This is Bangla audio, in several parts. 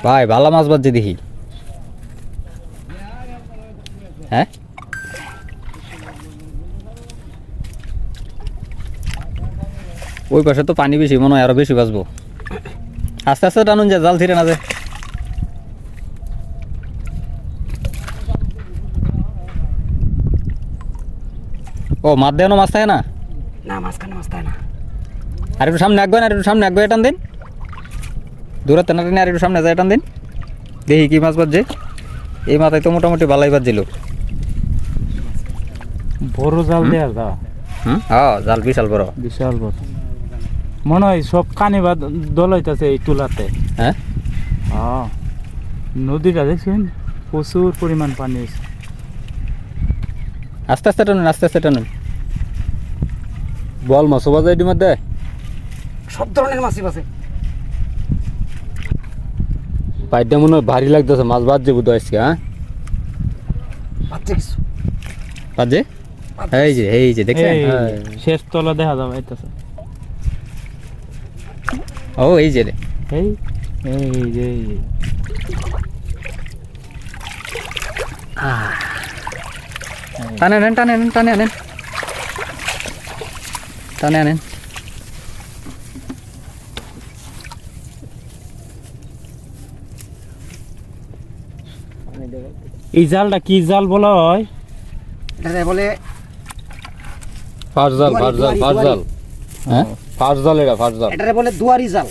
ভাই ভালো মাছ বাজছে দেখি। হ্যাঁ ওই পাশে তো পানি বেশি, মনে হয় আরো বেশি বাঁচবো। আস্তে আস্তে টানুন, যায় জাল ছিঁড়ে না যায়। ও মাছ দেওয়ানো মাছ থাকে না? না মাঝখানে মাছ থাকে না। আর একটু সামনে আঁকবেন, আর একটু সামনে আঁকবে, টান দিন। দূরাতে না টেনে আর একটু সামনে যায় টান দিন, দেখি কি মাছ বাজছে। এই মাথায় তো মোটামুটি ভালোই বাজছিল। বড় জাল দেয়া যা। হ্যাঁ জাল বিশাল বড়, বিশাল বড়। মনে হয় সব কানি বা দল হইতাছে এই তুলাতে। হ্যাঁ নদীটা দেখছেন প্রচুর পরিমাণ পানি হয়েছে। আস্তে আস্তে টানুন, আস্তে আস্তে টানুন। বল মাছও বাজে এটির মধ্যে, সব ধরনের মাছই আছে। পাইপটা মনে হয় ভারী লাগতেছে, মাছ বাজছে বুধ আজকে। হ্যাঁ বাচ্চা কিছু বাজে, এই যে দেখছেন শেষ তলা দেখা যাবে আইতাছে। ও এই যে রে, এই এই যে টানে আনেন, টানে আনেন, টানে আনেন, টানে আনেন। এই জালটা কি জাল বলা হয়? এটা বলে ফাঁস জাল, ফাঁস জাল, ফাঁস জাল। হ্যাঁ ফাঁস জাল, এটা ফাঁস জাল। এটা বলে দুয়ারি জাল।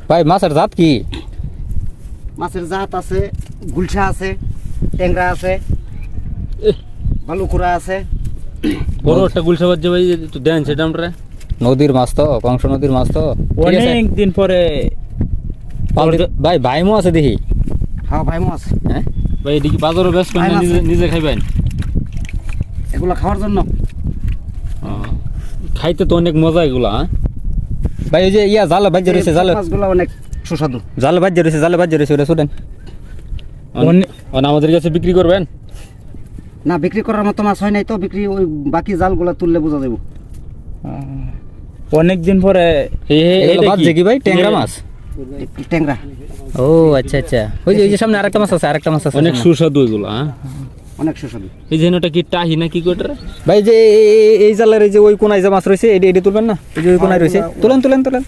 ভাই মাছের জাত কি? মাছের জাত আছে, গুলশা আছে, ট্যাংরা আছে, বালুকুড়া আছে। বড় একটা গুলশা বাজছে ভাই, একটু দেন সেটা আমরা। নদীর মাছ তো, কংস নদীর মাছ তো, অনেক দিন পরে। ভাই ভাইমো আছে দেখি। হ্যাঁ ভাইমো আছে। হ্যাঁ ভাই এদিকে বাজারও বেশ করে নিজে খাইবেন এগুলো খাওয়ার জন্য। খাইতে তো অনেক মজা এগুলা। ভাই ওই যে ইয়া জালে বাজ্য রয়েছে, জালে মাছগুলো অনেক সুস্বাদু। জালে বাজ্য রয়েছে, জালে বাজ্য রয়েছে, ওটা শুনেন। আমাদের কাছে বিক্রি করবেন না? বিক্রি করার মতো মাছ হয় নাই তো, বিক্রি ওই বাকি জালগুলো তুললে বোঝা যাবে। অনেক দিন পরে বাজছে কি ভাই? ট্যাংরা মাছ, ট্যাংরা। ও আচ্ছা আচ্ছা। ওই যে সামনে আরেকটা মাছ আছে, আরেকটা মাছ আছে, অনেক সুস্বাদু এগুলো। অনেক সুস্বাদু। এই যে ওটা কি টাহি না কি কোটা ভাই? যে এই জালের এই যে ওই কোনায় যে মাছ রয়েছে, এটি তুলবেন না? এই যে ওই কোনায় রয়েছে, তুলেন তুলেন তুলেন।